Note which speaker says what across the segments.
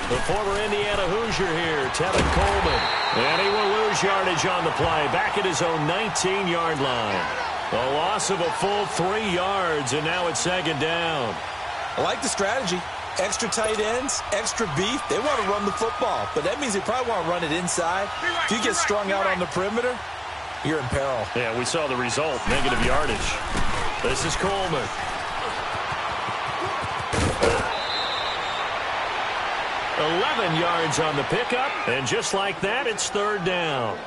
Speaker 1: The former Indiana Hoosier here, Tevin Coleman. And he will lose yardage on the play, back at his own 19-yard line. A loss of a full 3 yards, and now it's second down.
Speaker 2: I like the strategy. Extra tight ends, extra beef. They want to run the football, but that means they probably want to run it inside. If you get strung out on the perimeter, you're in peril.
Speaker 1: Yeah, we saw the result, negative yardage. This is Coleman. $11 yards on the pickup, and just like that, it's third down.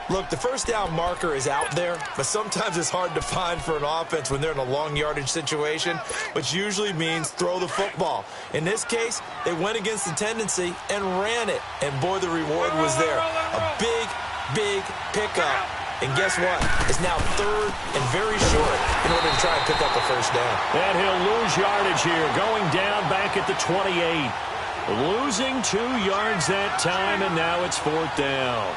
Speaker 2: Look, the first down marker is out there, but sometimes it's hard to find for an offense when they're in a long yardage situation, which usually means throw the football. In this case, they went against the tendency and ran it, and boy, the reward was there. A big, big pickup. And guess what? It's now third and very short in order to try and pick up the first down.
Speaker 1: And he'll lose yardage here, going down back at the 28. Losing 2 yards that time, and now it's fourth down.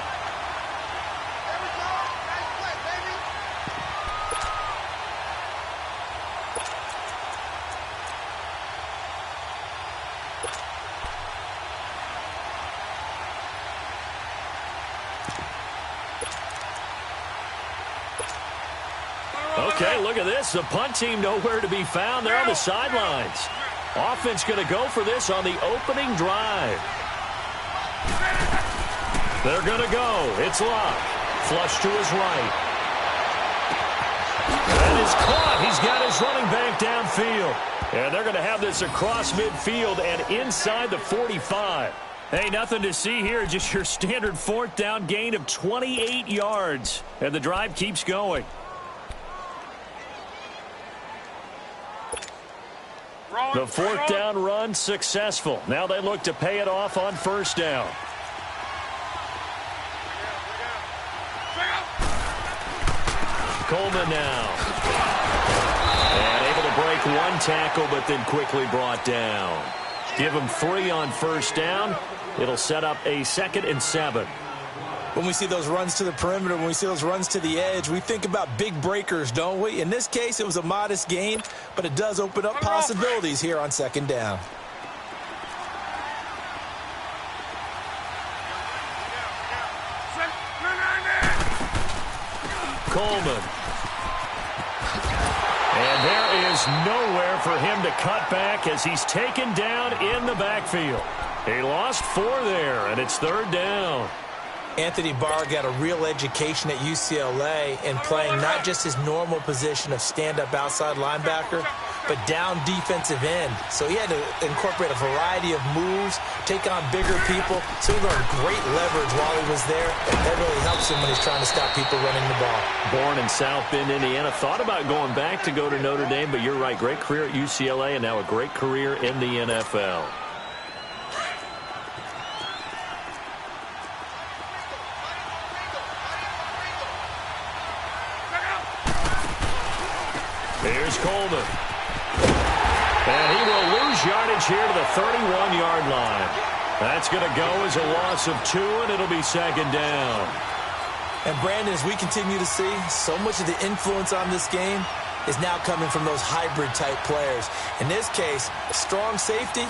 Speaker 1: Okay, look at this. The punt team nowhere to be found. They're on the sidelines. Offense going to go for this on the opening drive. They're going to go. It's Locke. Flush to his right. That is caught. He's got his running back downfield. And they're going to have this across midfield and inside the 45. Hey, nothing to see here. Just your standard fourth down gain of 28 yards. And the drive keeps going. The fourth down run successful. Now they look to pay it off on first down. Coleman now. And able to break one tackle, but then quickly brought down. Give him 3 on first down. It'll set up a 2nd and 7.
Speaker 2: When we see those runs to the perimeter, when we see those runs to the edge, we think about big breakers, don't we? In this case, it was a modest gain, but it does open up possibilities here on second down.
Speaker 1: Coleman. And there is nowhere for him to cut back as he's taken down in the backfield. He lost 4 there, and it's third down.
Speaker 2: Anthony Barr got a real education at UCLA in playing not just his normal position of stand-up outside linebacker, but down defensive end. So he had to incorporate a variety of moves, take on bigger people. So he learned great leverage while he was there, and that really helps him when he's trying to stop people running the ball.
Speaker 1: Born in South Bend, Indiana. Thought about going back to go to Notre Dame, but you're right. Great career at UCLA and now a great career in the NFL. Here's Coleman. And he will lose yardage here to the 31-yard line. That's going to go as a loss of 2, and it'll be second down.
Speaker 2: And, Brandon, as we continue to see, so much of the influence on this game is now coming from those hybrid-type players. In this case, a strong safety,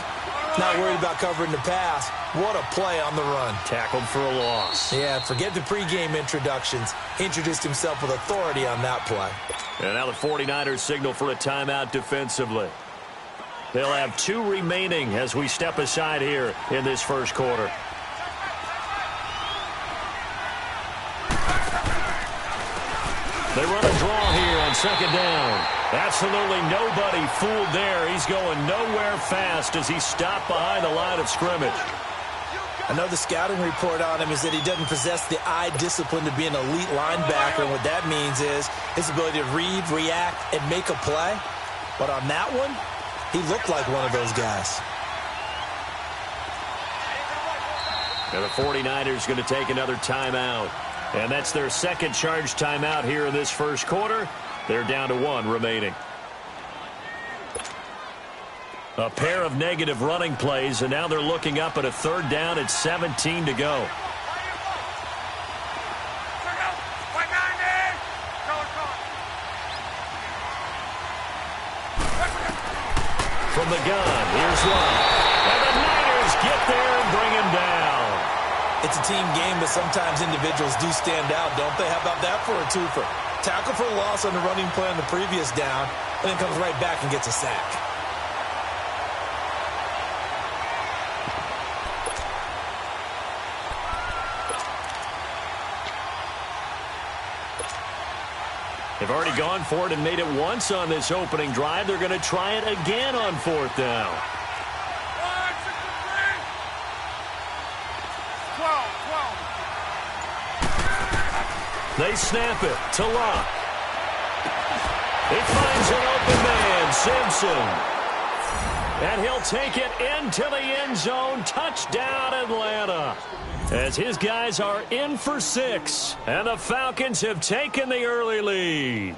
Speaker 2: not worried about covering the pass. What a play on the run.
Speaker 1: Tackled for a loss.
Speaker 2: Yeah, forget the pregame introductions. He introduced himself with authority on that play.
Speaker 1: And now the 49ers signal for a timeout defensively. They'll have 2 remaining as we step aside here in this first quarter. They run a draw here on second down. Absolutely nobody fooled there. He's going nowhere fast as he's stopped behind the line of scrimmage.
Speaker 2: I know the scouting report on him is that he doesn't possess the eye discipline to be an elite linebacker. And what that means is his ability to read, react, and make a play. But on that one, he looked like one of those guys.
Speaker 1: And the 49ers going to take another timeout. And that's their second charge timeout here in this first quarter. They're down to 1 remaining. A pair of negative running plays, and now they're looking up at a third down at 17 to go. From the gun, here's Locke. And the Niners get there and
Speaker 2: It's a team game, but sometimes individuals do stand out, don't they? How about that for a twofer? Tackle for loss on the running play on the previous down, and then comes right back and gets a sack.
Speaker 1: They've already gone for it and made it once on this opening drive. They're going to try it again on 4th down. 12. They snap it to Locke. He finds an open man, Simpson. And he'll take it into the end zone. Touchdown, Atlanta. As his guys are in for 6. And the Falcons have taken the early lead.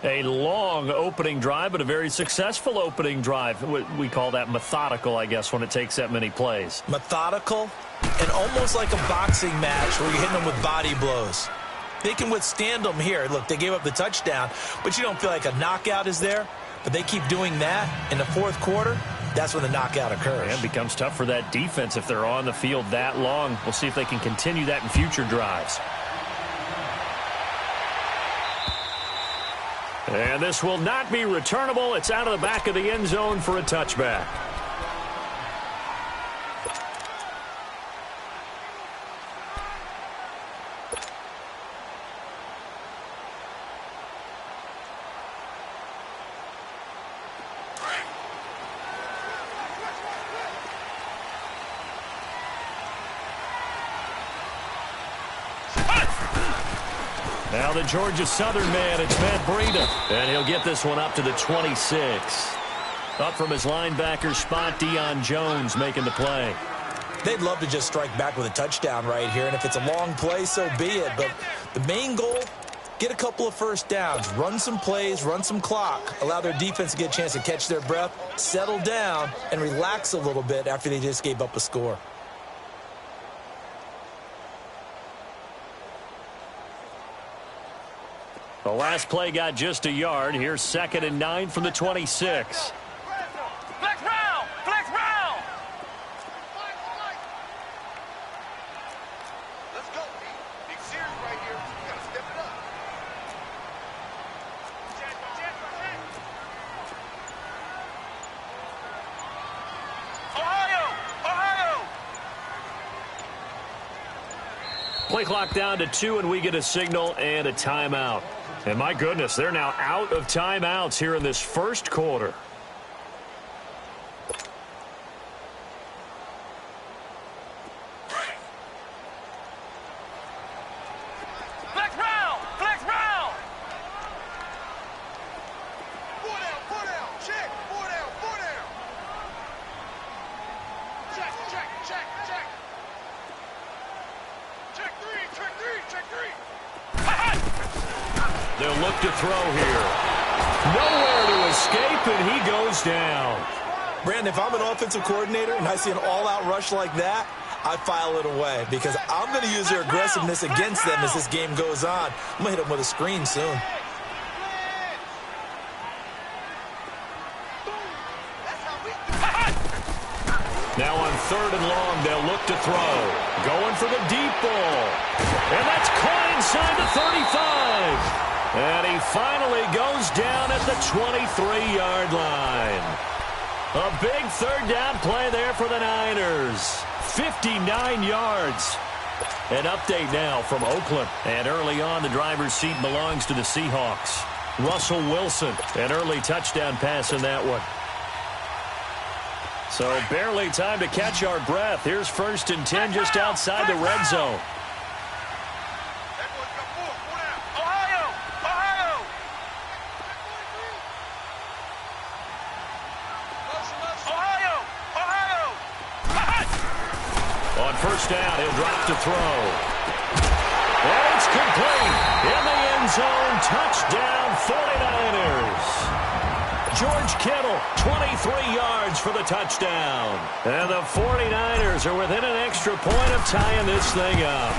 Speaker 1: A long opening drive, but a very successful opening drive. We call that methodical, I guess, when it takes that many plays.
Speaker 2: Methodical and almost like a boxing match where you're hitting them with body blows. They can withstand them here. Look, they gave up the touchdown, but you don't feel like a knockout is there. But they keep doing that in the 4th quarter. That's when the knockout occurs.
Speaker 1: And it becomes tough for that defense if they're on the field that long. We'll see if they can continue that in future drives. And this will not be returnable. It's out of the back of the end zone for a touchback. Now the Georgia Southern man, it's Matt Breida. And he'll get this one up to the 26. Up from his linebacker spot, Deion Jones making the play.
Speaker 2: They'd love to just strike back with a touchdown right here. And if it's a long play, so be it. But the main goal, get a couple of first downs. Run some plays, run some clock. Allow their defense to get a chance to catch their breath, settle down, and relax a little bit after they just gave up a score.
Speaker 1: The last play got just a yard. Here's 2nd and 9 from the 26.
Speaker 3: Flex round! Flex round! Let's go, Pete. Big series right here. You gotta step it up. Ohio! Ohio!
Speaker 1: Play clock down to 2, and we get a signal and a timeout. And my goodness, they're now out of timeouts here in this first quarter.
Speaker 3: Flex round! Flex round! 4 down, 4 down. Check. 4 down, 4 down. Check, check, check, check. Check 3, check 3, check 3.
Speaker 1: They'll look to throw here. Nowhere to escape, and he goes down.
Speaker 2: Brandon, if I'm an offensive coordinator and I see an all-out rush like that, I file it away because I'm going to use their aggressiveness against them as this game goes on. I'm going to hit them with a screen soon.
Speaker 1: Now on 3rd and long, they'll look to throw. Going for the deep ball. And that's caught inside the 35. And he finally goes down at the 23-yard line. A big 3rd down play there for the Niners. 59 yards. An update now from Oakland. And early on, the driver's seat belongs to the Seahawks. Russell Wilson, an early touchdown pass in that one. So barely time to catch our breath. Here's 1st and 10 just outside the red zone.
Speaker 3: Ohio! Ohio! Ohio! Ohio!
Speaker 1: On 1st down, he'll drop to throw. And it's complete. In the end zone, touchdown 49ers. George Kittle, 23 yards for the touchdown. And the 49ers are within an extra point of tying this thing up.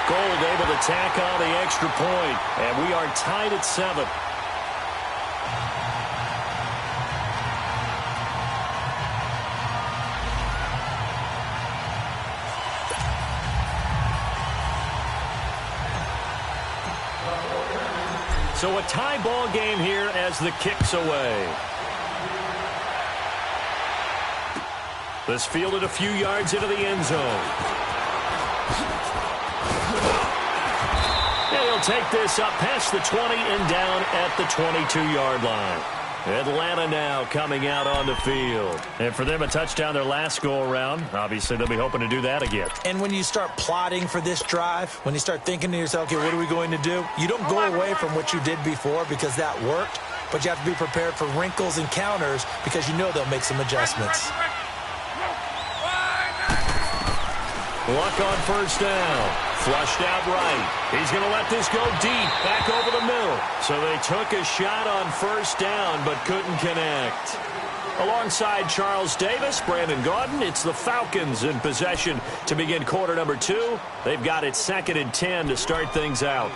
Speaker 1: Gold able to tack on the extra point, and we are tied at 7. So a tie ball game here as the kick's away. This fielded a few yards into the end zone. And he'll take this up past the 20 and down at the 22-yard line. Atlanta now coming out on the field. And for them, a touchdown their last go-around. Obviously, they'll be hoping to do that again.
Speaker 2: And when you start plotting for this drive, when you start thinking to yourself, okay, what are we going to do? You don't go away from what you did before because that worked, but you have to be prepared for wrinkles and counters because you know they'll make some adjustments.
Speaker 1: Luck on first down. Flushed out right. He's going to let this go deep, back over the middle. So they took a shot on first down, but couldn't connect. Alongside Charles Davis, Brandon Gaudin, it's the Falcons in possession to begin quarter number 2. They've got it 2nd and 10 to start things out.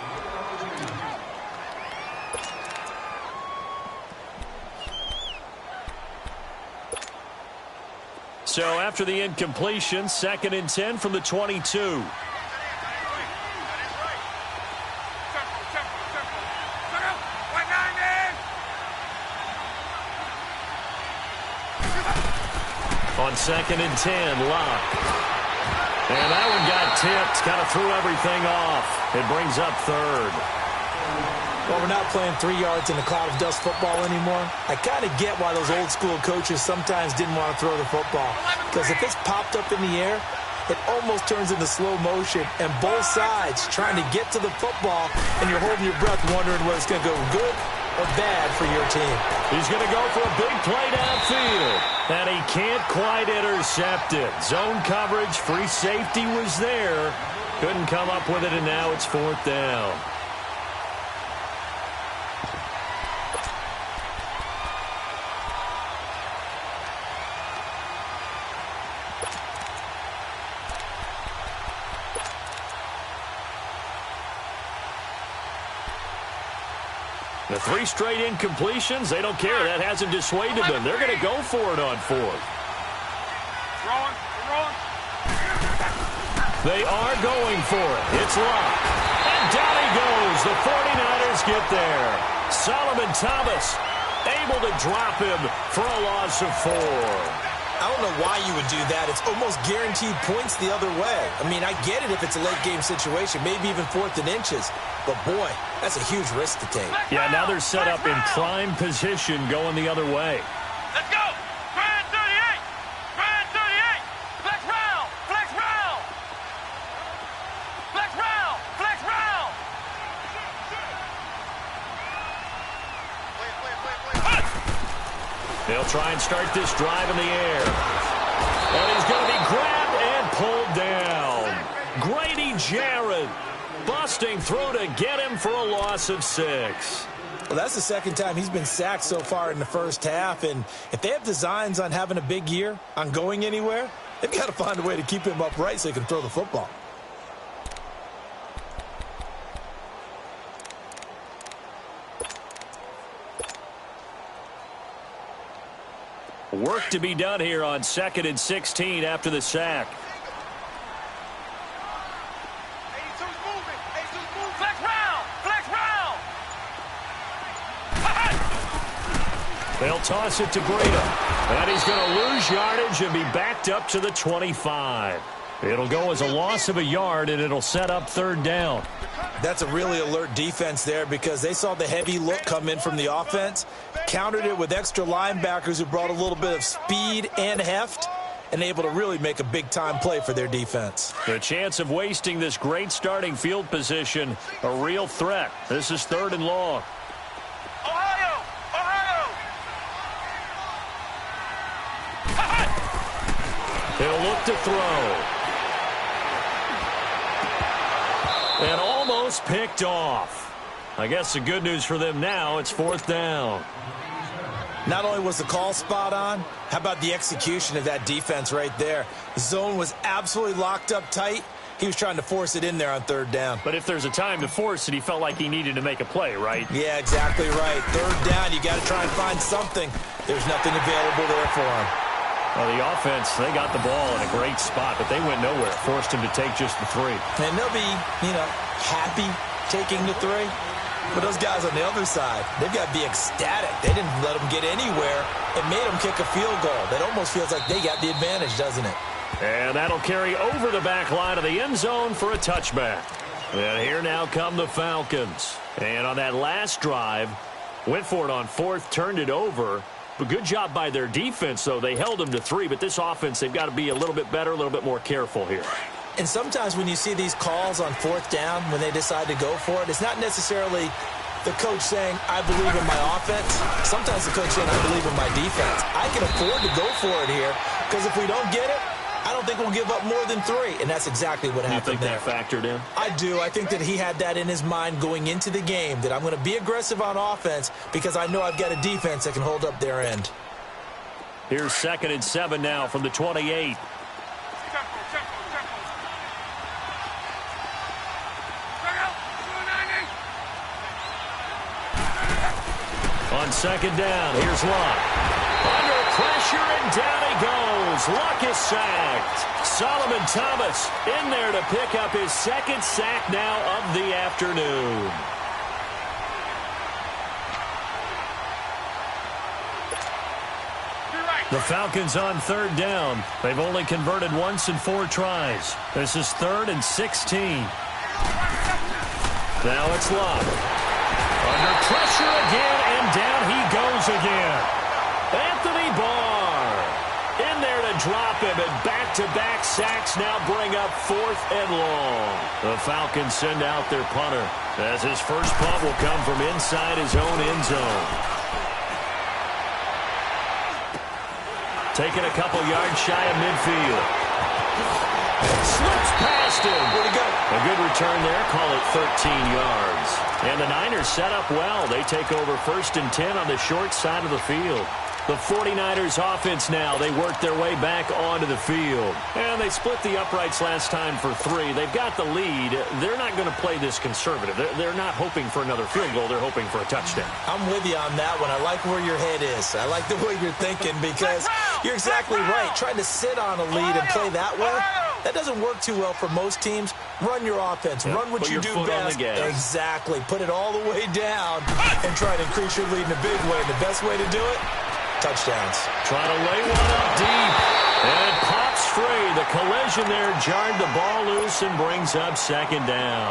Speaker 1: So after the incompletion, 2nd and 10 from the 22. On 2nd and 10, Locke. And that one got tipped, kind of threw everything off. It brings up 3rd.
Speaker 2: Well, we're not playing 3 yards in a cloud of dust football anymore. I kind of get why those old school coaches sometimes didn't want to throw the football. Because if it's popped up in the air, it almost turns into slow motion. And both sides trying to get to the football, and you're holding your breath wondering whether it's going to go good or bad for your team.
Speaker 1: He's going to go for a big play downfield. And he can't quite intercept it. Zone coverage, free safety was there. Couldn't come up with it, and now it's 4th down. The 3 straight incompletions, they don't care. That hasn't dissuaded them. They're going to go for it on 4th. They are going for it. It's Locke. And down he goes. The 49ers get there. Solomon Thomas able to drop him for a loss of 4.
Speaker 2: I don't know why you would do that. It's almost guaranteed points the other way. I mean, I get it if it's a late-game situation, maybe even 4th and inches. But, boy, that's a huge risk to take.
Speaker 1: Yeah, now they're set up in prime position going the other way.
Speaker 3: Let's go. Grind 38. Grind 38. Flex round. Flex round. Flex round. Flex round.
Speaker 1: They'll try and start this drive in the air. And he's going to be grabbed and pulled down. Grady Jarrett busting through to get him for a loss of 6.
Speaker 2: Well, that's the 2nd time he's been sacked so far in the first half. And if they have designs on having a big year, on going anywhere, they've got to find a way to keep him upright so he can throw the football.
Speaker 1: Work to be done here on 2nd and 16 after the sack.
Speaker 3: 82's moving. 82's moving. Flex round. Flex round.
Speaker 1: They'll toss it to Breida. And he's going to lose yardage and be backed up to the 25. It'll go as a loss of a yard, and it'll set up 3rd down.
Speaker 2: That's a really alert defense there because they saw the heavy look come in from the offense, countered it with extra linebackers who brought a little bit of speed and heft, and able to really make a big-time play for their defense.
Speaker 1: The chance of wasting this great starting field position, a real threat. This is 3rd and long.
Speaker 3: Ohio. Ohio.
Speaker 1: He'll look to throw. And almost picked off. I guess the good news for them now, it's 4th down.
Speaker 2: Not only was the call spot on, how about the execution of that defense right there? The zone was absolutely locked up tight. He was trying to force it in there on 3rd down.
Speaker 1: But if there's a time to force it, he felt like he needed to make a play, right?
Speaker 2: Yeah, exactly right. 3rd down, you got to try and find something. There's nothing available there for him.
Speaker 1: Well, the offense, they got the ball in a great spot, but they went nowhere. Forced him to take just the 3.
Speaker 2: And they'll be, happy taking the 3. But those guys on the other side, they've got to be ecstatic. They didn't let them get anywhere. It made them kick a field goal. That almost feels like they got the advantage, doesn't it?
Speaker 1: And that'll carry over the back line of the end zone for a touchback. And here now come the Falcons. And on that last drive, went for it on fourth, turned it over. But good job by their defense, though. They held them to 3, but this offense, they've got to be a little bit better, a little bit more careful here.
Speaker 2: And sometimes when you see these calls on fourth down, when they decide to go for it, it's not necessarily the coach saying, I believe in my offense. Sometimes the coach saying, I believe in my defense. I can afford to go for it here because if we don't get it, I don't think we'll give up more than 3. And that's exactly what happened there.
Speaker 1: You think that factored in?
Speaker 2: I do. I think that he had that in his mind going into the game, that I'm going to be aggressive on offense because I know I've got a defense that can hold up their end.
Speaker 1: Here's 2nd and 7 now from the 28. On 2nd down, here's Luck. Under pressure, and down he goes. Luck is sacked. Solomon Thomas in there to pick up his 2nd sack now of the afternoon. The Falcons on 3rd down. They've only converted once in 4 tries. This is 3rd and 16. Now it's Luck. Under pressure again, and down he goes again. Anthony Barr in there to drop him, and back-to-back sacks now bring up 4th and long. The Falcons send out their punter, as his first punt will come from inside his own end zone. Taking a couple yards shy of midfield. Slips past him. Where'd he go? A good return there. Call it 13 yards. And the Niners set up well. They take over 1st and 10 on the short side of the field. The 49ers offense now. They work their way back onto the field. And they split the uprights last time for 3. They've got the lead. They're not going to play this conservative. They're not hoping for another field goal. They're hoping for a touchdown.
Speaker 2: I'm with you on that one. I like where your head is. I like the way you're thinking because you're exactly right. Trying to sit on a lead and play that way, that doesn't work too well for most teams. Run your offense. Yep. Run what you do best. Exactly. Put it all the way down and try to increase your lead in a big way. And the best way to do it, touchdowns.
Speaker 1: Trying to lay one up deep. And it pops free. The collision there jarred the ball loose and brings up 2nd down.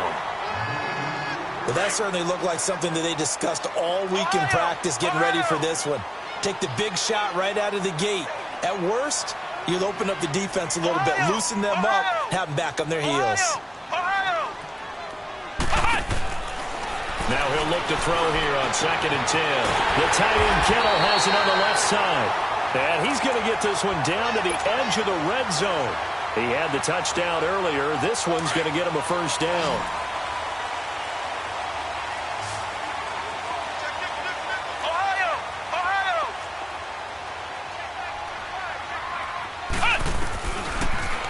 Speaker 2: Well, that certainly looked like something that they discussed all week in practice getting ready for this one. Take the big shot right out of the gate. At worst, you'll open up the defense a little bit, loosen them up, have them back on their heels.
Speaker 1: Now he'll look to throw here on 2nd and 10. The tight end Kittle has it on the left side. And he's going to get this one down to the edge of the red zone. He had the touchdown earlier. This one's going to get him a 1st down.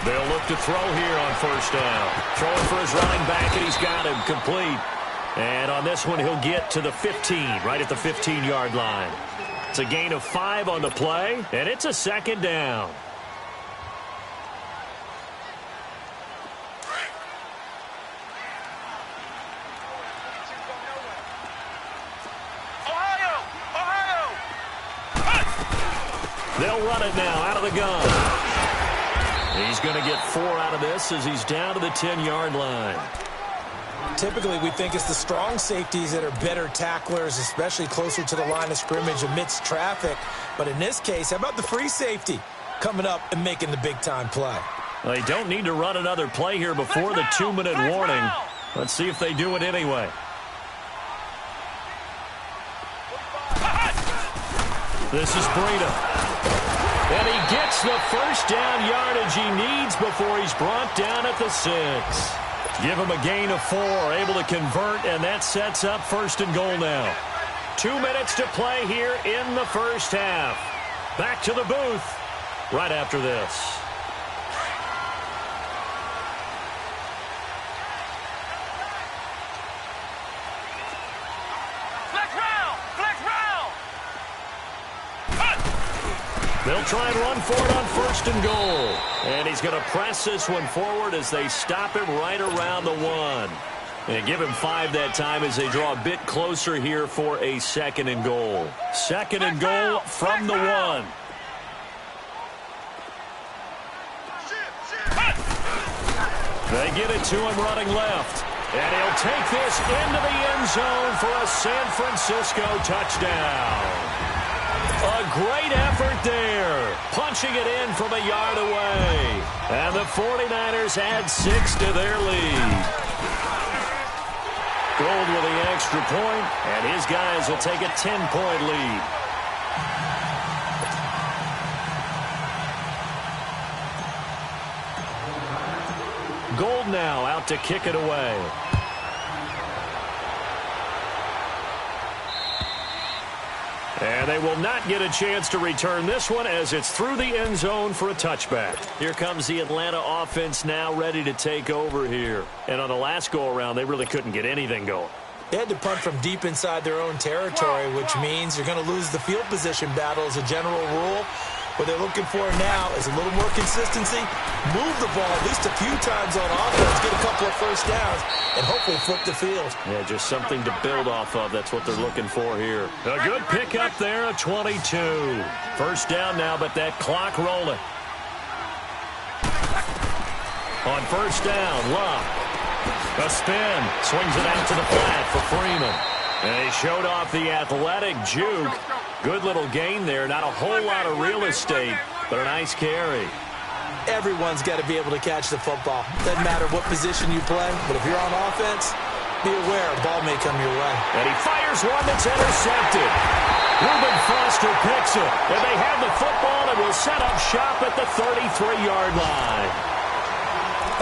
Speaker 1: They'll look to throw here on 1st down. Throwing for his running back, and he's got him complete. And on this one, he'll get to the 15, right at the 15-yard line. It's a gain of 5 on the play, and it's a 2nd down. They'll run it now out of the gun. He's going to get 4 out of this as he's down to the 10-yard line.
Speaker 2: Typically, we think it's the strong safeties that are better tacklers, especially closer to the line of scrimmage amidst traffic. But in this case, how about the free safety coming up and making the big-time play?
Speaker 1: They don't need to run another play here before the 2-minute warning. Let's see if they do it anyway. This is Breida. And he gets the 1st down yardage he needs before he's brought down at the 6. Give him a gain of 4, able to convert, and that sets up 1st and goal now. 2 minutes to play here in the 1st half. Back to the booth right after this. They'll try and run for it on 1st and goal. And he's going to press this one forward as they stop him right around the 1. And give him 5 that time as they draw a bit closer here for a 2nd and goal. 2nd and goal from the 1. They get it to him running left. And he'll take this into the end zone for a San Francisco touchdown. A great effort there. Punching it in from a yard away. And the 49ers add 6 to their lead. Gold with the extra point, and his guys will take a 10-point lead. Gold now out to kick it away. And they will not get a chance to return this one as it's through the end zone for a touchback. Here comes the Atlanta offense now ready to take over here. And on the last go-around, they really couldn't get anything going.
Speaker 2: They had to punt from deep inside their own territory, which means you're going to lose the field position battle as a general rule. What they're looking for now is a little more consistency, move the ball at least a few times on offense, get a couple of first downs, and hopefully flip the field.
Speaker 1: Yeah, just something to build off of. That's what they're looking for here. A good pickup there, a 22. First down now, but that clock rolling. On first down, Love. A spin, swings it out to the flat for Freeman. And he showed off the athletic juke. Good little gain there. Not a whole lot of real estate, but a nice carry.
Speaker 2: Everyone's got to be able to catch the football. Doesn't matter what position you play, but if you're on offense, be aware a ball may come your way.
Speaker 1: And he fires one that's intercepted. Reuben Foster picks it. And they have the football and will set up shop at the 33-yard line.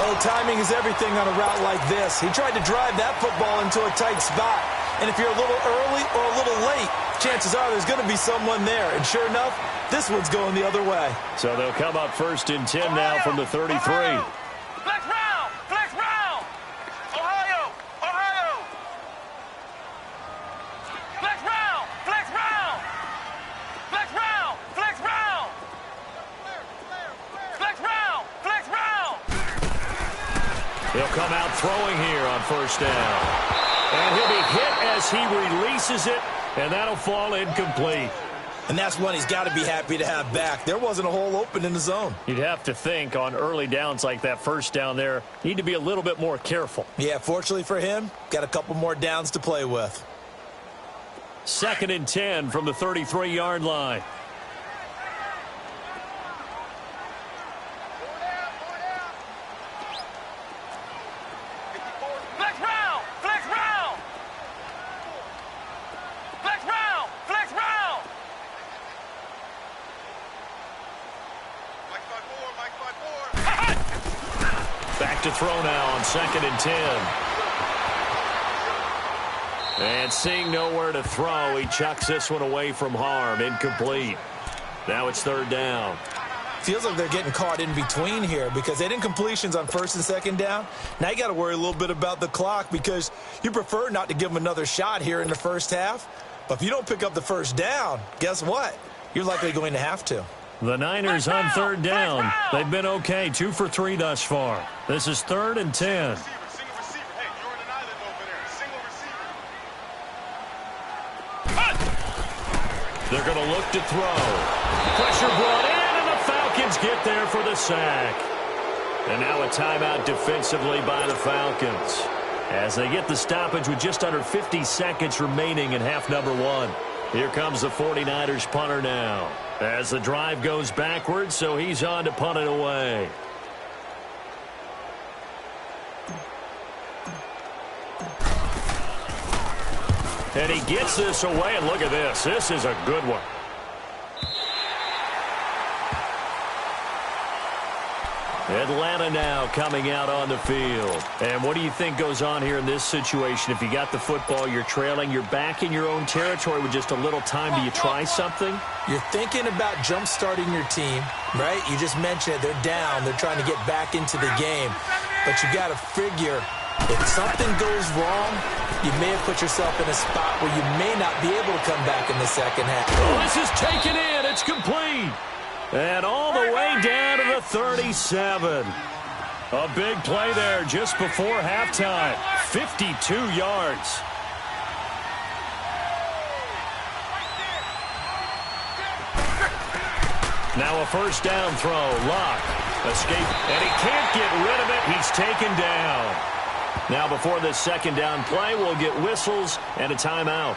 Speaker 2: Oh, timing is everything on a route like this. He tried to drive that football into a tight spot. And if you're a little early or a little late, chances are there's going to be someone there. And sure enough, this one's going the other way.
Speaker 1: So they'll come up 1st and 10 now from the 33.
Speaker 3: Flex round! Flex round! Ohio! Ohio! Flex round! Flex round! Flex round! Flex round! Flex round! Flex round!
Speaker 1: He'll come out throwing here on first down. And he'll be hit as he releases it, and that'll fall incomplete.
Speaker 2: And that's one he's got to be happy to have back. There wasn't a hole open in the zone.
Speaker 1: You'd have to think on early downs like that first down there, need to be a little bit more careful.
Speaker 2: Yeah, fortunately for him, got a couple more downs to play with.
Speaker 1: 2nd and 10 from the 33-yard line. Back to throw now on 2nd and 10. And seeing nowhere to throw, he chucks this one away from harm. Incomplete. Now it's 3rd down.
Speaker 2: Feels like they're getting caught in between here because they didn't completions on 1st and 2nd down. Now you got to worry a little bit about the clock because you prefer not to give them another shot here in the first half. But if you don't pick up the first down, guess what? You're likely going to have to.
Speaker 1: The Niners on 3rd down. They've been okay, 2 for 3 thus far. This is 3rd and 10. They're going to look to throw. Pressure brought in, and the Falcons get there for the sack. And now a timeout defensively by the Falcons as they get the stoppage with just under 50 seconds remaining in half number 1. Here comes the 49ers punter now as the drive goes backwards, so he's on to punt it away. And he gets this away, and look at this. This is a good one. Atlanta now coming out on the field. And what do you think goes on here in this situation? If you got the football, you're trailing, you're back in your own territory with just a little time. Do you try something?
Speaker 2: You're thinking about jump-starting your team, right? You just mentioned it. They're down. They're trying to get back into the game. But you got to figure if something goes wrong, you may have put yourself in a spot where you may not be able to come back in the second half.
Speaker 1: Oh, this is taken in. It's complete. And all the way down to the 37. A big play there just before halftime. 52 yards. Now a first down throw. Locke. Escape. And he can't get rid of it. He's taken down. Now before this second down play, we'll get whistles and a timeout,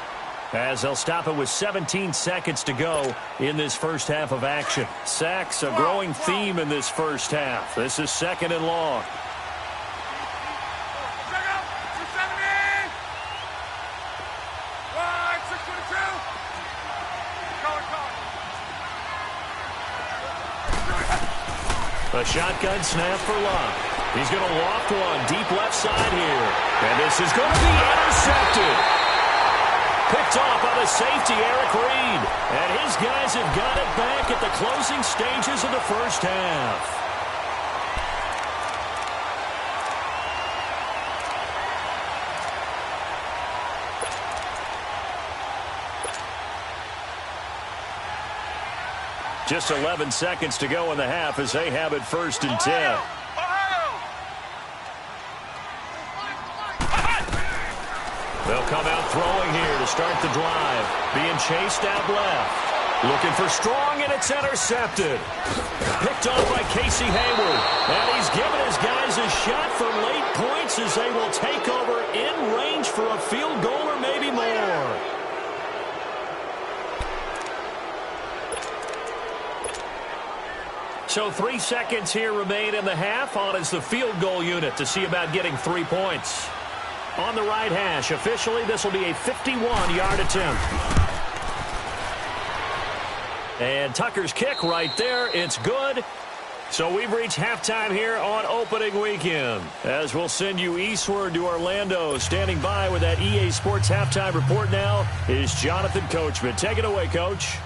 Speaker 1: as they'll stop it with 17 seconds to go in this first half of action. Sacks, a growing theme in this first half. This is second and long. A shotgun snap for Locke. He's going to loft one deep left side here. And this is going to be intercepted. Picked off by the safety, Eric Reed. And his guys have got it back at the closing stages of the first half. Just 11 seconds to go in the half as they have it first and 10. They'll come out throwing here to start the drive. Being chased out left. Looking for Strong, and it's intercepted. Picked off by Casey Hayward. And he's given his guys a shot for late points as they will take over in range for a field goal or maybe more. So 3 seconds here remain in the half. On is the field goal unit to see about getting 3 points. On the right hash, officially, this will be a 51-yard attempt. And Tucker's kick right there. It's good. So we've reached halftime here on opening weekend, as we'll send you eastward to Orlando. Standing by with that EA Sports halftime report now is Jonathan Coachman. Take it away, Coach.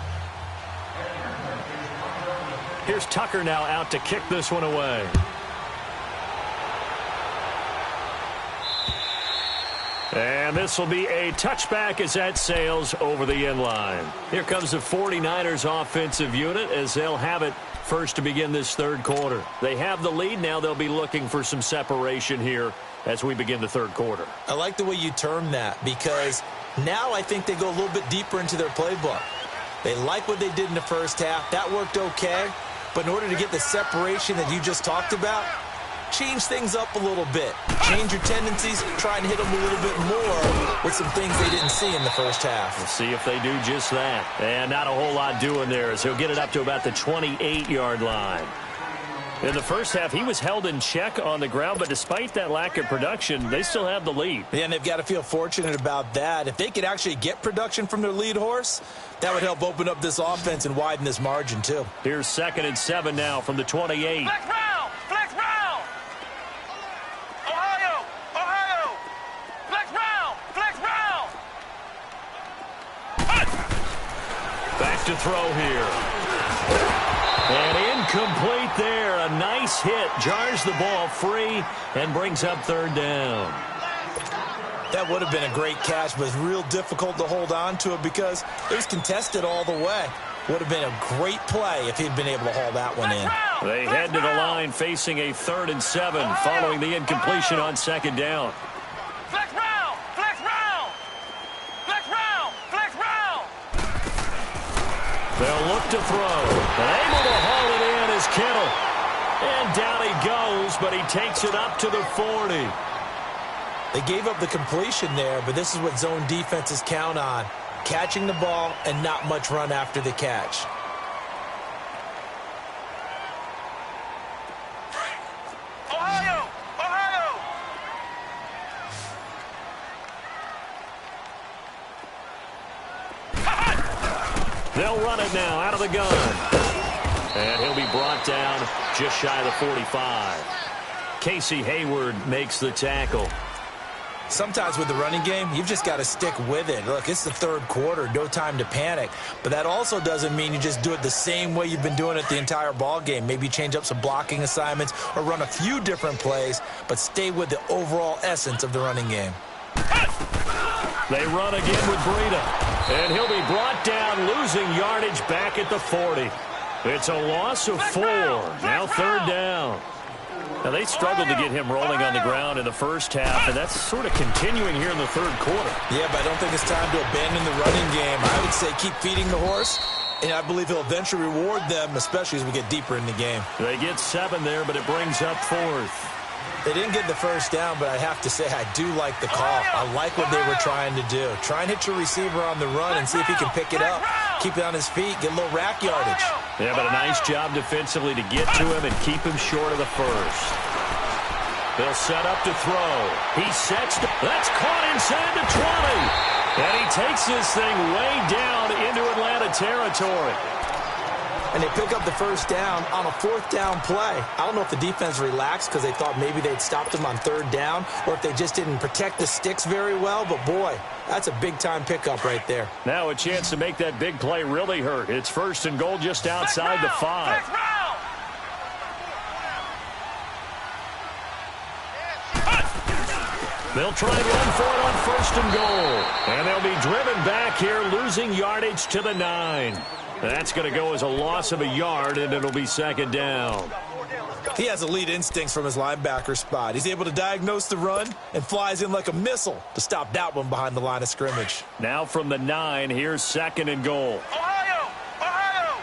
Speaker 1: Here's Tucker now out to kick this one away. And this will be a touchback as that sails over the end line. Here comes the 49ers offensive unit as they'll have it first to begin this third quarter. They have the lead. Now they'll be looking for some separation here as we begin the third quarter.
Speaker 2: I like the way you term that, because now I think they go a little bit deeper into their playbook. They like what they did in the first half. That worked okay. But in order to get the separation that you just talked about, change things up a little bit. Change your tendencies, try and hit them a little bit more with some things they didn't see in the first half.
Speaker 1: We'll see if they do just that. And not a whole lot doing there, as he'll get it up to about the 28-yard line. In the first half, he was held in check on the ground, but despite that lack of production, they still have the lead.
Speaker 2: Yeah, and they've got to feel fortunate about that. If they could actually get production from their lead horse, that would help open up this offense and widen this margin, too.
Speaker 1: Here's 2nd and 7 now from the 28.
Speaker 3: Flex round! Flex round! Ohio! Ohio! Flex round! Flex round!
Speaker 1: Back to throw here. And incomplete there. A nice hit. Jars the ball free and brings up third down.
Speaker 2: That would have been a great catch, but it's real difficult to hold on to it because it was contested all the way. Would have been a great play if he'd been able to haul that one in.
Speaker 1: They head to the line facing a 3rd and 7 following the incompletion on 2nd down.
Speaker 3: Flex round! Flex round! Flex round! Flex round!
Speaker 1: They'll look to throw. And able to haul it in is Kittle. And down he goes, but he takes it up to the 40.
Speaker 2: They gave up the completion there, but this is what zone defenses count on. Catching the ball and not much run after the catch.
Speaker 3: Ohio! Ohio!
Speaker 1: They'll run it now out of the gun. And he'll be brought down just shy of the 45. Casey Hayward makes the tackle.
Speaker 2: Sometimes with the running game, you've just got to stick with it. Look, it's the third quarter, no time to panic. But that also doesn't mean you just do it the same way you've been doing it the entire ball game. Maybe change up some blocking assignments or run a few different plays, but stay with the overall essence of the running game.
Speaker 1: They run again with Breida. And he'll be brought down, losing yardage back at the 40. It's a loss of 4. Now 3rd down. Now, they struggled to get him rolling on the ground in the first half, and that's sort of continuing here in the third quarter.
Speaker 2: Yeah, but I don't think it's time to abandon the running game. I would say keep feeding the horse, and I believe he'll eventually reward them, especially as we get deeper in the game.
Speaker 1: They get 7 there, but it brings up 4th.
Speaker 2: They didn't get the first down, but I have to say I do like the call. I like what they were trying to do. Try and hit your receiver on the run and see if he can pick it up, keep it on his feet, get a little rack yardage.
Speaker 1: Yeah, but a nice job defensively to get to him and keep him short of the first. They'll set up to throw. He sets. That's caught inside the 20. And he takes this thing way down into Atlanta territory.
Speaker 2: And they pick up the first down on a 4th down play. I don't know if the defense relaxed because they thought maybe they'd stopped him on 3rd down or if they just didn't protect the sticks very well. But, boy, that's a big-time pickup right there.
Speaker 1: Now a chance to make that big play really hurt. It's 1st and goal just outside the 5. They'll try and run for it on 1st and goal. And they'll be driven back here, losing yardage to the 9. That's going to go as a loss of a yard, and it'll be 2nd down.
Speaker 2: He has elite instincts from his linebacker spot. He's able to diagnose the run and flies in like a missile to stop that one behind the line of scrimmage.
Speaker 1: Now from the 9, here's 2nd and goal.
Speaker 3: Ohio! Ohio!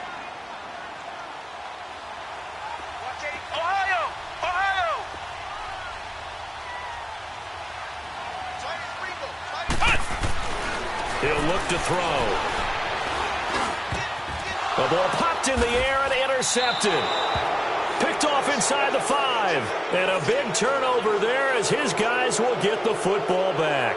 Speaker 3: Ohio! Ohio!
Speaker 1: He'll look to throw. The ball popped in the air and intercepted. Picked off inside the 5. And a big turnover there as his guys will get the football back.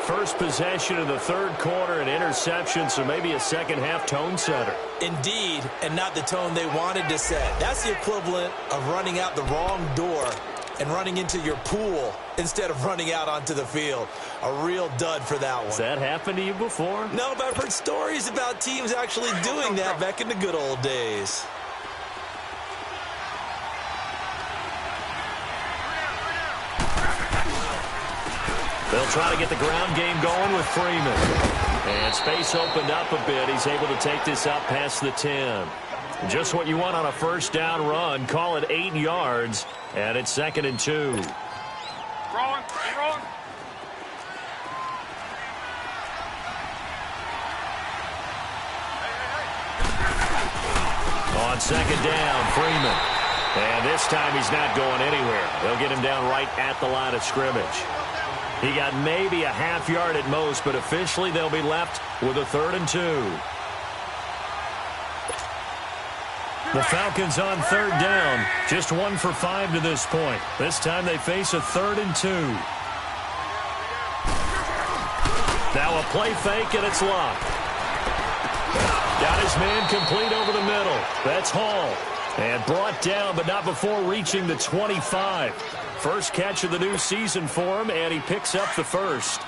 Speaker 1: First possession of the 3rd quarter, an interception, so maybe a second-half tone setter.
Speaker 2: Indeed, and not the tone they wanted to set. That's the equivalent of running out the wrong door and running into your pool instead of running out onto the field. A real dud for that one.
Speaker 1: Has that happened to you before?
Speaker 2: No, but I've heard stories about teams actually doing that back in the good old days.
Speaker 1: They'll try to get the ground game going with Freeman. And space opened up a bit. He's able to take this up past the 10. Just what you want on a 1st down run. Call it 8 yards. And it's 2nd and 2.
Speaker 3: Rolling.
Speaker 1: On 2nd down, Freeman. And this time he's not going anywhere. They'll get him down right at the line of scrimmage. He got maybe a half yard at most, but officially they'll be left with a 3rd and 2. The Falcons on 3rd down. Just 1 for 5 to this point. This time they face a 3rd and 2. Now a play fake, and it's locked. Got his man complete over the middle. That's Hall. And brought down, but not before reaching the 25. First catch of the new season for him, and he picks up the 1st.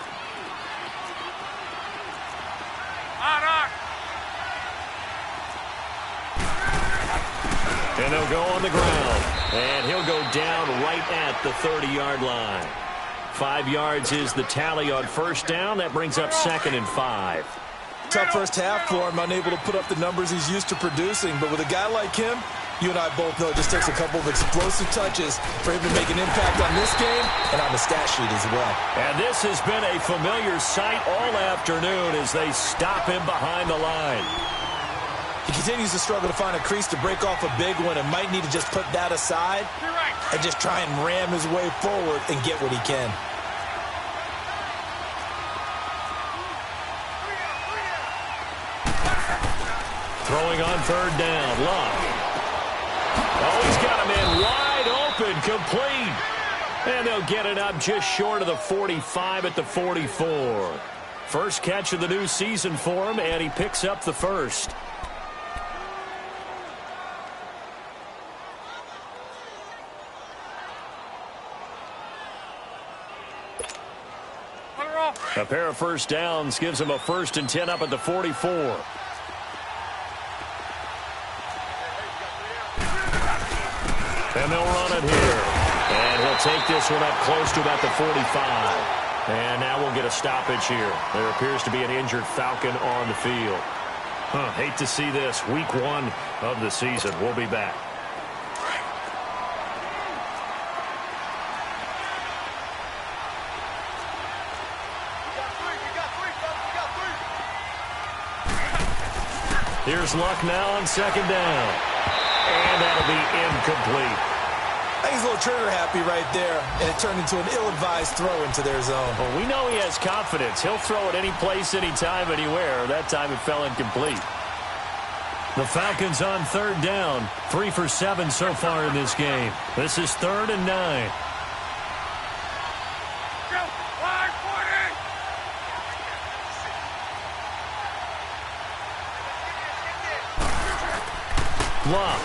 Speaker 1: And they'll go on the ground. And he'll go down right at the 30-yard line. 5 yards is the tally on 1st down. That brings up 2nd and 5.
Speaker 2: Tough first half for him, unable to put up the numbers he's used to producing. But with a guy like him, you and I both know it just takes a couple of explosive touches for him to make an impact on this game and on the stat sheet as well.
Speaker 1: And this has been a familiar sight all afternoon as they stop him behind the line.
Speaker 2: He continues to struggle to find a crease to break off a big one and might need to just put that aside and just try and ram his way forward and get what he can.
Speaker 1: Throwing on 3rd down, Locke. Oh, he's got a man wide open, complete. And they'll get it up just short of the 45 at the 44. First catch of the new season for him, and he picks up the 1st. A pair of 1st downs gives him a 1st and 10 up at the 44. And they'll run it here. And he'll take this one up close to about the 45. And now we'll get a stoppage here. There appears to be an injured Falcon on the field. Hate to see this. Week 1 of the season. We'll be back. Here's Luck now on second down. And that'll be incomplete.
Speaker 2: I think he's a little trigger happy right there, and it turned into an ill-advised throw into their zone.
Speaker 1: Well, we know he has confidence. He'll throw it any place, anytime, anywhere. That time it fell incomplete. The Falcons on third down. 3 for 7 so far in this game. This is 3rd and 9. Luck.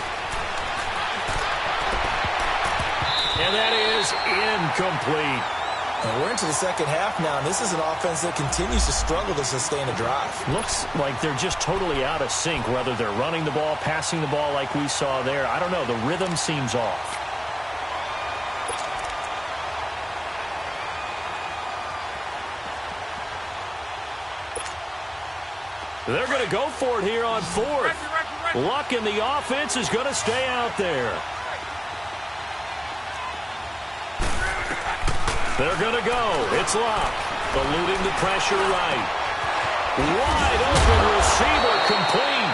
Speaker 1: And that is incomplete.
Speaker 2: And we're into the second half now, and this is an offense that continues to struggle to sustain a drive.
Speaker 1: Looks like they're just totally out of sync, whether they're running the ball, passing the ball like we saw there. I don't know. The rhythm seems off. They're going to go for it here on 4th. Luck in the offense is going to stay out there. They're going to go. It's Luck. Eluding the pressure right. Wide open receiver complete.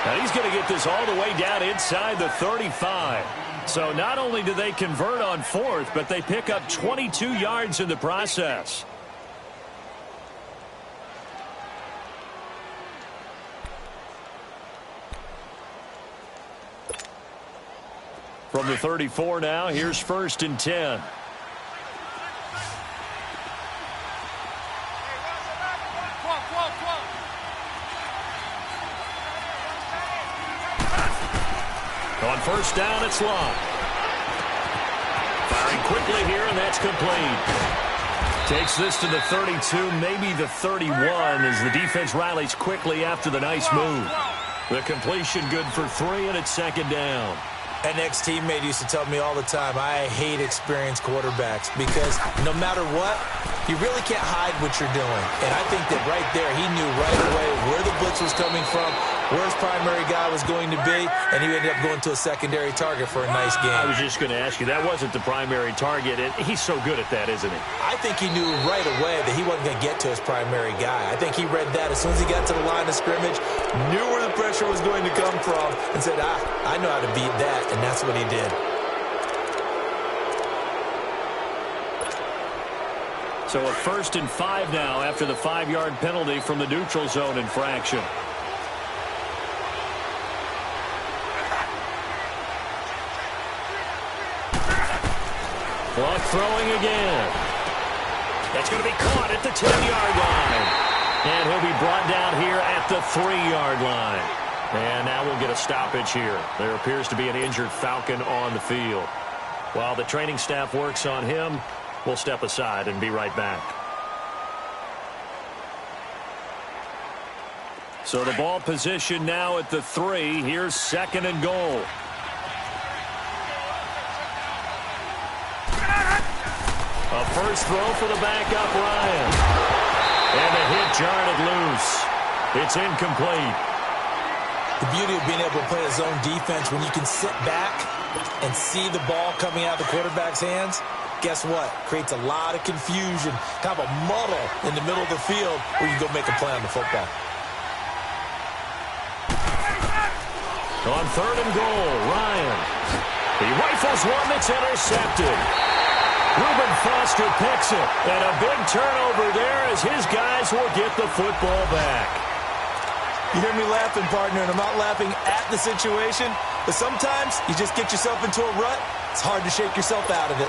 Speaker 1: Now he's going to get this all the way down inside the 35. So not only do they convert on 4th, but they pick up 22 yards in the process. From the 34 now, here's 1st and 10. On 1st down, it's Luck. Firing quickly here, and that's complete. Takes this to the 32, maybe the 31, as the defense rallies quickly after the nice move. The completion good for 3, and it's 2nd down.
Speaker 2: An ex-teammate used to tell me all the time, I hate experienced quarterbacks because no matter what, you really can't hide what you're doing. And I think that right there, he knew right away where the blitz was coming from, where his primary guy was going to be, and he ended up going to a secondary target for a nice game.
Speaker 1: I was just going to ask you, that wasn't the primary target, and he's so good at that, isn't he?
Speaker 2: I think he knew right away that he wasn't going to get to his primary guy. I think he read that as soon as he got to the line of scrimmage, knew where the pressure was going to come from, and said, I know how to beat that, and that's what he did.
Speaker 1: So a 1st and 5 now after the 5-yard penalty from the neutral zone infraction. Luck throwing again. That's going to be caught at the 10-yard line. And he'll be brought down here at the 3-yard line. And now we'll get a stoppage here. There appears to be an injured Falcon on the field. While the training staff works on him, we'll step aside and be right back. So the ball position now at the 3. Here's 2nd and goal. A first throw for the backup, Ryan. And the hit jarred it loose. It's incomplete.
Speaker 2: The beauty of being able to play a zone defense when you can sit back and see the ball coming out of the quarterback's hands, guess what? Creates a lot of confusion, kind of a muddle in the middle of the field where you go make a play on the football.
Speaker 1: On 3rd and goal, Ryan. He rifles one that's intercepted. Reuben Foster picks it, and a big turnover there as his guys will get the football back.
Speaker 2: You hear me laughing, partner, and I'm not laughing at the situation, but sometimes you just get yourself into a rut. It's hard to shake yourself out of it.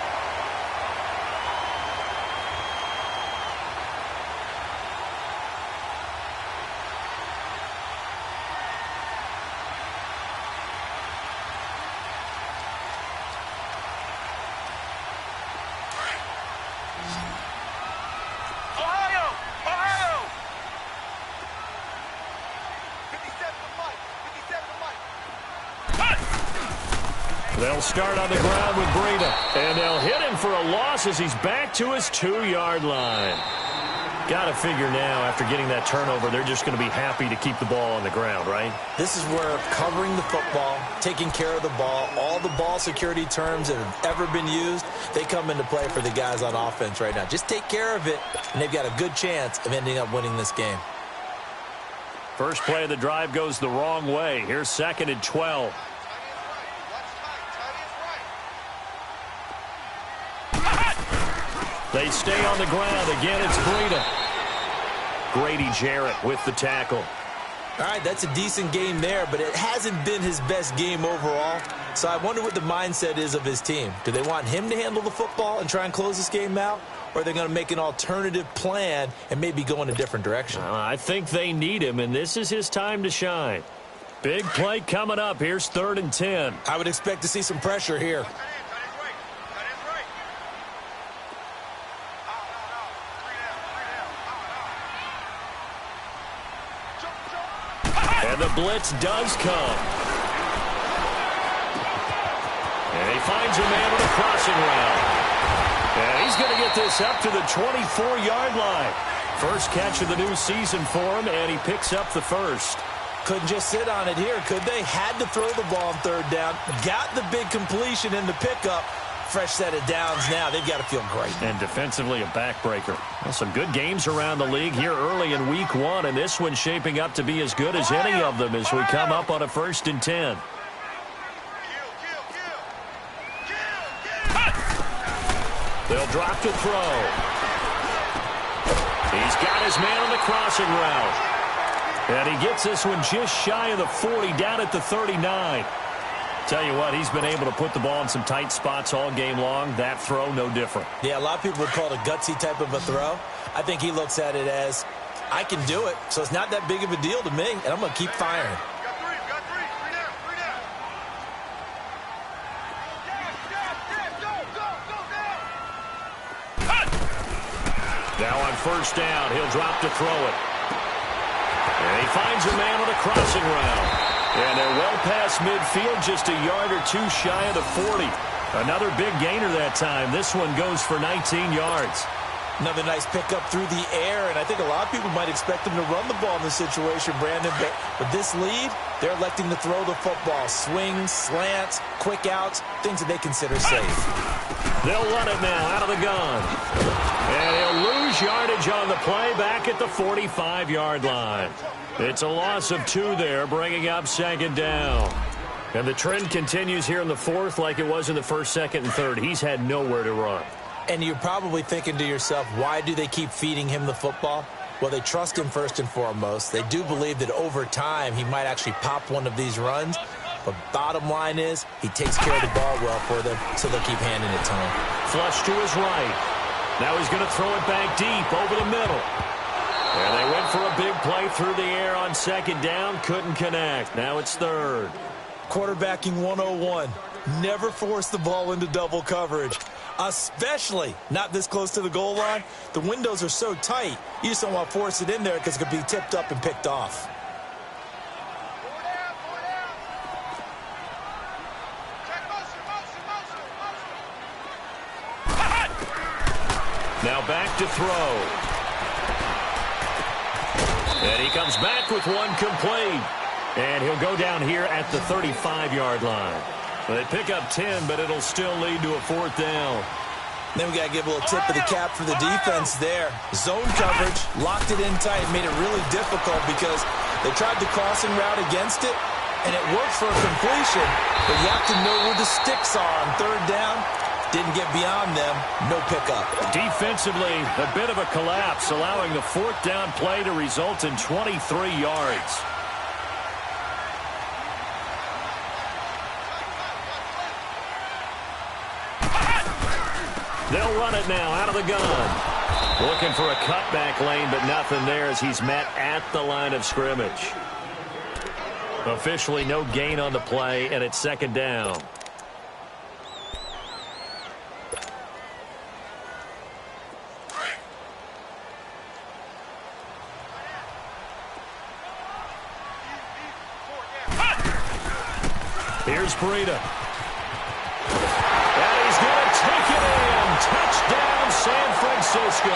Speaker 1: They'll start on the ground with Breida, and they'll hit him for a loss as he's back to his 2-yard line. Got to figure now, after getting that turnover, they're just going to be happy to keep the ball on the ground, right?
Speaker 2: This is where covering the football, taking care of the ball, all the ball security terms that have ever been used, they come into play for the guys on offense right now. Just take care of it, and they've got a good chance of ending up winning this game.
Speaker 1: First play of the drive goes the wrong way. Here's 2nd and 12. They stay on the ground. Again, it's Breida. Grady Jarrett with the tackle.
Speaker 2: All right, that's a decent game there, but it hasn't been his best game overall. So I wonder what the mindset is of his team. Do they want him to handle the football and try and close this game out? Or are they going to make an alternative plan and maybe go in a different direction?
Speaker 1: I think they need him, and this is his time to shine. Big play coming up. Here's 3rd and 10.
Speaker 2: I would expect to see some pressure here.
Speaker 1: And the blitz does come. And he finds a man with a crossing route. And he's going to get this up to the 24-yard line. First catch of the new season for him, and he picks up the first.
Speaker 2: Couldn't just sit on it here, could they? Had to throw the ball on 3rd down. Got the big completion in the pickup. Fresh set of downs now. They've got to feel great.
Speaker 1: And defensively a backbreaker. Well, some good games around the league here early in week 1, and this one's shaping up to be as good as any of them as we come up on a 1st and 10. They'll drop to throw. He's got his man on the crossing route. And he gets this one just shy of the 40, down at the 39. Tell you what, he's been able to put the ball in some tight spots all game long. That throw, no different.
Speaker 2: Yeah, a lot of people would call it a gutsy type of a throw. I think he looks at it as, I can do it, so it's not that big of a deal to me, and I'm going to keep firing.
Speaker 1: Now on 1st down, he'll drop to throw it. And he finds a man on a crossing route. And they're well past midfield, just a yard or two shy of the 40. Another big gainer that time. This one goes for 19 yards.
Speaker 2: Another nice pickup through the air, and I think a lot of people might expect him to run the ball in this situation, Brandon. But with this lead, they're electing to throw the football. Swings, slants, quick outs, things that they consider safe.
Speaker 1: They'll run it now out of the gun. And he'll lose yardage on the play back at the 45-yard line. It's a loss of 2 there, bringing up 2nd down. And the trend continues here in the 4th like it was in the 1st, 2nd, and 3rd. He's had nowhere to run.
Speaker 2: And you're probably thinking to yourself, why do they keep feeding him the football? Well, they trust him first and foremost. They do believe that over time he might actually pop one of these runs. But bottom line is he takes care of the ball well for them, so they'll keep handing it to him.
Speaker 1: Flush to his right. Now he's going to throw it back deep over the middle. And they went for a big play through the air on 2nd down. Couldn't connect. Now it's 3rd.
Speaker 2: Quarterbacking 101. Never force the ball into double coverage, especially not this close to the goal line. The windows are so tight, you just don't want to force it in there because it could be tipped up and picked off.
Speaker 1: Now back to throw. And he comes back with one complete. And he'll go down here at the 35-yard line. They pick up 10, but it'll still lead to a 4th down.
Speaker 2: Then we got to give a little tip of the cap for the defense there. Zone coverage, locked it in tight, made it really difficult because they tried the crossing route against it, and it worked for a completion, but you have to know where the sticks are on 3rd down. Didn't get beyond them, no pickup.
Speaker 1: Defensively, a bit of a collapse, allowing the 4th down play to result in 23 yards. They'll run it now out of the gun. Looking for a cutback lane, but nothing there as he's met at the line of scrimmage. Officially no gain on the play, and it's 2nd down. Here's Breida. And he's going to take it in. Touchdown, San Francisco.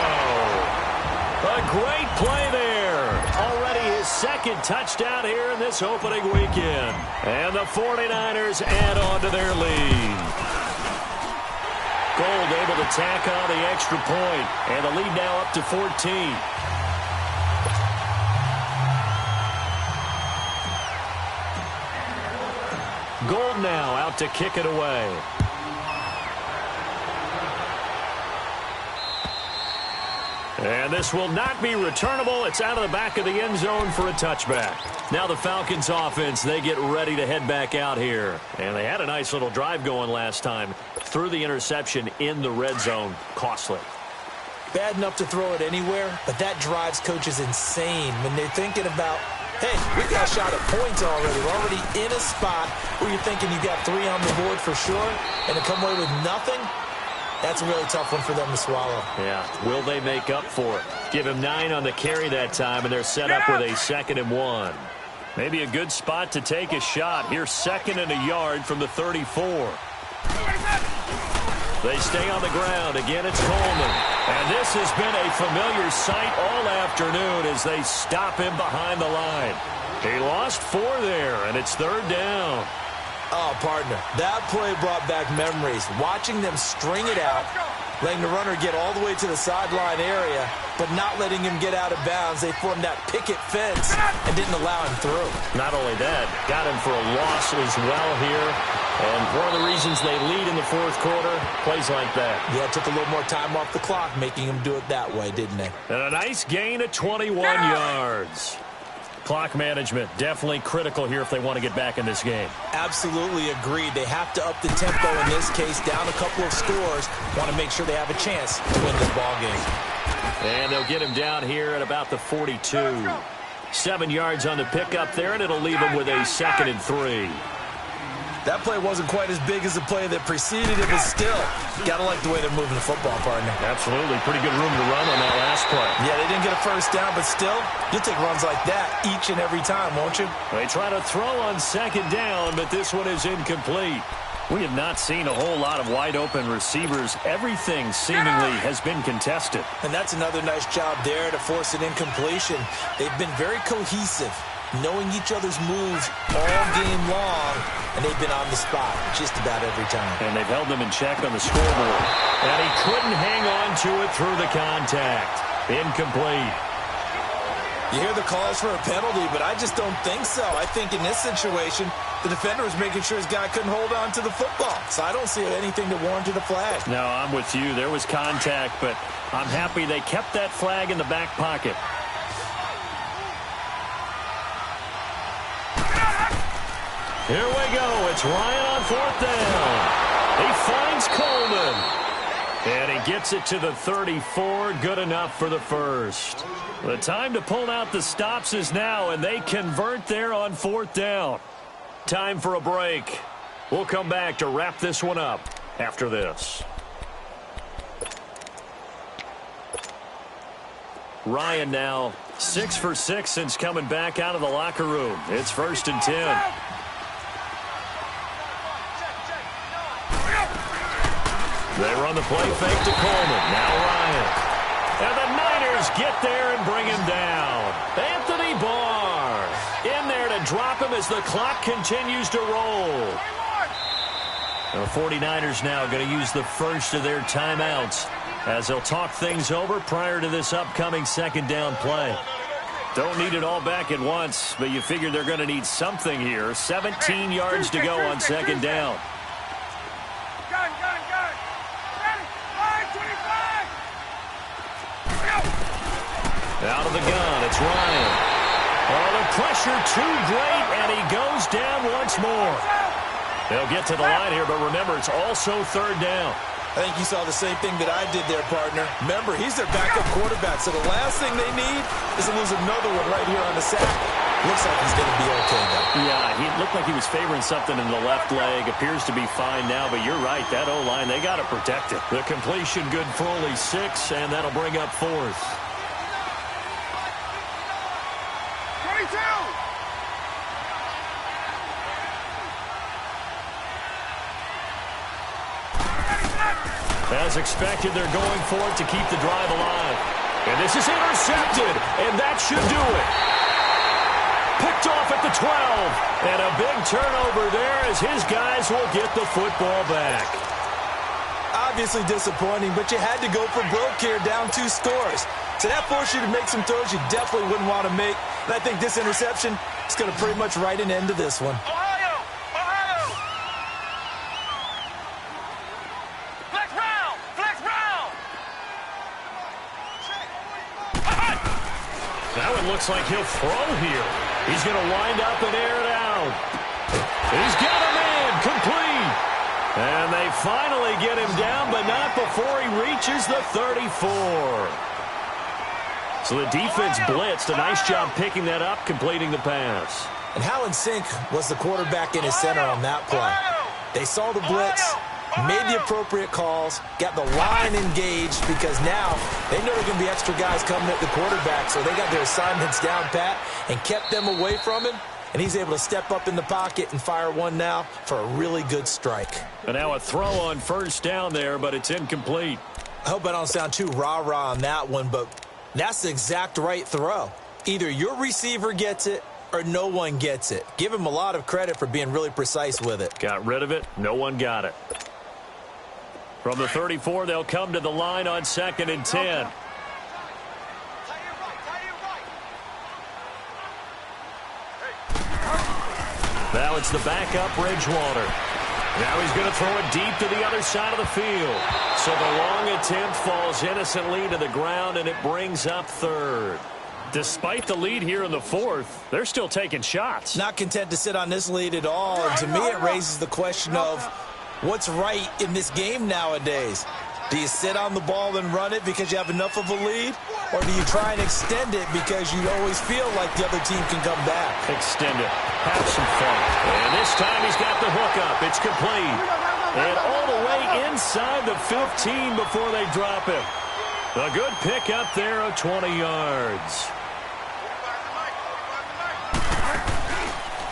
Speaker 1: A great play there. Already his 2nd touchdown here in this opening weekend. And the 49ers add on to their lead. Gold able to tack on the extra point. And the lead now up to 14. Gold now out to kick it away. And this will not be returnable. It's out of the back of the end zone for a touchback. Now the Falcons offense, they get ready to head back out here. And they had a nice little drive going last time. Threw the interception in the red zone. Costly.
Speaker 2: Bad enough to throw it anywhere, but that drives coaches insane when they're thinking about, hey, we got a shot at points already. We're already in a spot where you're thinking you got 3 on the board for sure, and to come away with nothing, that's a really tough one for them to swallow.
Speaker 1: Yeah, will they make up for it? Give him 9 on the carry that time, and they're set up with a 2nd and 1. Maybe a good spot to take a shot. Here's 2nd and a yard from the 34. They stay on the ground. Again, it's Coleman. And this has been a familiar sight all afternoon as they stop him behind the line. He lost 4 there, and it's 3rd down.
Speaker 2: Oh, partner, that play brought back memories. Watching them string it out, letting the runner get all the way to the sideline area, but not letting him get out of bounds. They formed that picket fence and didn't allow him through.
Speaker 1: Not only that, got him for a loss as well here. And one of the reasons they lead in the 4th quarter, plays like that.
Speaker 2: Yeah, took a little more time off the clock, making him do it that way, didn't they?
Speaker 1: And a nice gain of 21 yards. Clock management, definitely critical here if they want to get back in this game.
Speaker 2: Absolutely agreed. They have to up the tempo in this case, down a couple of scores. Want to make sure they have a chance to win this ball game.
Speaker 1: And they'll get him down here at about the 42. 7 yards on the pickup there, and it'll leave him with a 2nd and 3.
Speaker 2: That play wasn't quite as big as the play that preceded it, but still, got to like the way they're moving the football, partner.
Speaker 1: Absolutely. Pretty good room to run on that last play.
Speaker 2: Yeah, they didn't get a first down, but still, you'll take runs like that each and every time, won't you?
Speaker 1: They try to throw on 2nd down, but this one is incomplete. We have not seen a whole lot of wide-open receivers. Everything seemingly has been contested.
Speaker 2: And that's another nice job there to force an incompletion. They've been very cohesive, knowing each other's moves all game long, and they've been on the spot just about every time.
Speaker 1: And they've held them in check on the scoreboard. And he couldn't hang on to it through the contact. Incomplete.
Speaker 2: You hear the calls for a penalty, but I just don't think so. I think in this situation, the defender was making sure his guy couldn't hold on to the football. So I don't see anything that warranted a flag.
Speaker 1: No, I'm with you. There was contact, but I'm happy they kept that flag in the back pocket. Here we go. It's Ryan on 4th down. He finds Coleman. And he gets it to the 34. Good enough for the first. The time to pull out the stops is now, and they convert there on 4th down. Time for a break. We'll come back to wrap this one up after this. Ryan now 6 for 6 since coming back out of the locker room. It's 1st and 10. They run the play fake to Coleman. Now Ryan. And the Niners get there and bring him down. Anthony Barr in there to drop him as the clock continues to roll. The 49ers now going to use the first of their timeouts as they'll talk things over prior to this upcoming 2nd down play. Don't need it all back at once, but you figure they're going to need something here. 17 yards to go on 2nd down. Out of the gun, it's Ryan. Oh, the pressure too great, and he goes down once more. They'll get to the line here, but remember, it's also 3rd down.
Speaker 2: I think you saw the same thing that I did there, partner. Remember, he's their backup quarterback, so the last thing they need is to lose another one right here on the sack. Looks like he's going to be okay, though.
Speaker 1: Yeah, he looked like he was favoring something in the left leg. Appears to be fine now, but you're right. That O-line, they got to protect it. The completion good for only 6, and that'll bring up 4th. As expected, they're going for it to keep the drive alive. And this is intercepted, and that should do it. Picked off at the 12, and a big turnover there as his guys will get the football back.
Speaker 2: Obviously disappointing, but you had to go for broke here, down 2 scores. So that forced you to make some throws you definitely wouldn't want to make. And I think this interception is going to pretty much write an end to this one.
Speaker 3: Ohio! Ohio!
Speaker 1: looks like he'll throw here. He's going to wind up and air it out. He's got him in, complete. And they finally get him down, but not before he reaches the 34. So the defense blitzed. A nice job picking that up, completing the pass.
Speaker 2: And how in sync was the quarterback and his center on that play? They saw the blitz, made the appropriate calls, got the line engaged, because now they know there are going to be extra guys coming at the quarterback, so they got their assignments down pat and kept them away from him, and he's able to step up in the pocket and fire one now for a really good strike.
Speaker 1: And now a throw on first down there, but it's incomplete.
Speaker 2: I hope I don't sound too rah-rah on that one, but that's the exact right throw. Either your receiver gets it or no one gets it. Give him a lot of credit for being really precise with it.
Speaker 1: Got rid of it. No one got it. From the 34, they'll come to the line on 2nd and 10. Now it's the backup Bridgewater. Now he's going to throw it deep to the other side of the field. So the long attempt falls innocently to the ground, and it brings up 3rd. Despite the lead here in the 4th, they're still taking shots.
Speaker 2: Not content to sit on this lead at all. And to me, it raises the question of what's right in this game nowadays. Do you sit on the ball and run it because you have enough of a lead? Or do you try and extend it because you always feel like the other team can come back?
Speaker 1: Extend it. Have some fun. And this time he's got the hookup. It's complete. And all the way inside the 15 before they drop him. A good pickup there of 20 yards.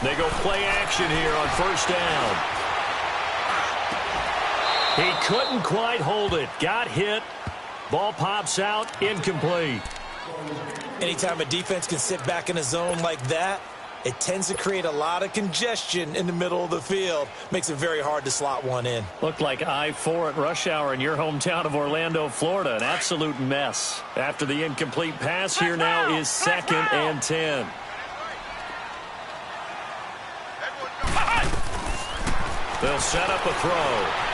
Speaker 1: They go play action here on first down. He couldn't quite hold it. Got hit. Ball pops out. Incomplete.
Speaker 2: Anytime a defense can sit back in a zone like that, it tends to create a lot of congestion in the middle of the field. Makes it very hard to slot one in.
Speaker 1: Looked like I-4 at rush hour in your hometown of Orlando, Florida. An absolute mess. After the incomplete pass, here now is 2nd and 10. They'll set up a throw.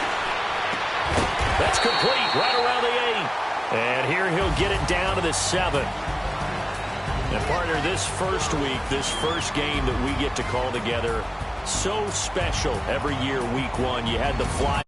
Speaker 1: That's complete right around the 8. And here he'll get it down to the 7. And partner, this first week, this first game that we get to call together, so special every year, week 1. You had the fly.